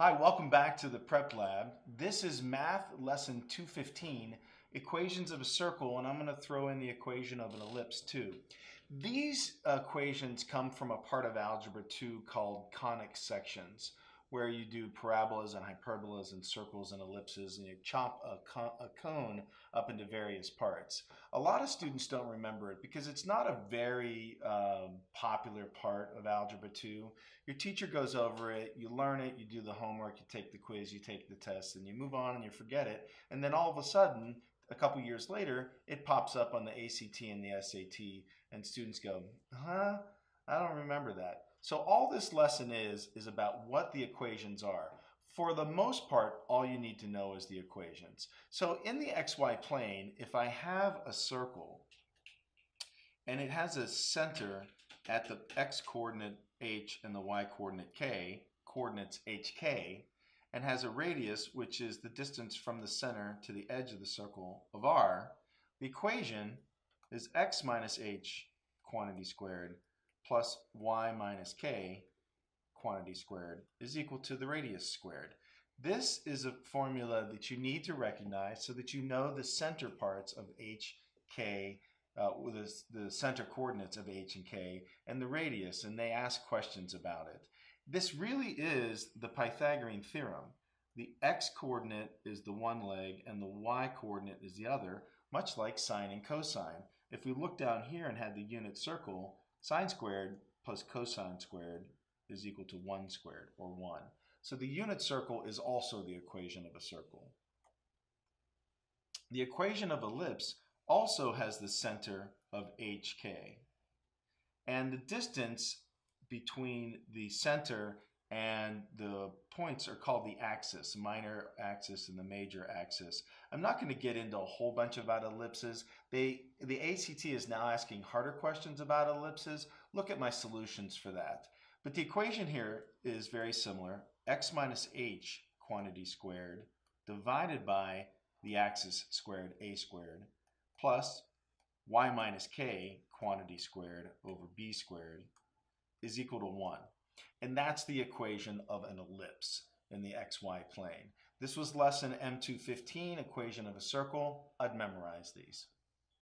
Hi, welcome back to the Prep Lab. This is Math Lesson 215, Equations of a Circle, and I'm going to throw in the equation of an ellipse too. These equations come from a part of Algebra 2 called Conic Sections, where you do parabolas and hyperbolas and circles and ellipses, and you chop a cone up into various parts. A lot of students don't remember it because it's not a very popular part of Algebra 2. Your teacher goes over it, you learn it, you do the homework, you take the quiz, you take the test, and you move on and you forget it. And then all of a sudden, a couple years later, it pops up on the ACT and the SAT, and students go, huh? I don't remember that. So all this lesson is about what the equations are. For the most part, all you need to know is the equations. So in the XY plane, if I have a circle and it has a center at the x coordinate h and the y coordinate k, coordinates hk, and has a radius, which is the distance from the center to the edge of the circle of r, the equation is x minus h quantity squared plus y minus k quantity squared is equal to the radius squared. This is a formula that you need to recognize so that you know the center parts of h, k, with the center coordinates of h and k, and the radius, and they ask questions about it. This really is the Pythagorean Theorem. The x-coordinate is the one leg and the y-coordinate is the other, much like sine and cosine. If we look down here and had the unit circle, sine squared plus cosine squared is equal to 1 squared, or 1. So the unit circle is also the equation of a circle. The equation of ellipse also has the center of hk. And the distance between the center and the points are called the axis, minor axis and the major axis. I'm not going to get into a whole bunch about ellipses. The ACT is now asking harder questions about ellipses. Look at my solutions for that. But the equation here is very similar. X minus h quantity squared divided by the axis squared, a squared, plus y minus k quantity squared over b squared is equal to 1. And that's the equation of an ellipse in the XY plane. This was lesson M215, equation of a circle. I'd memorize these.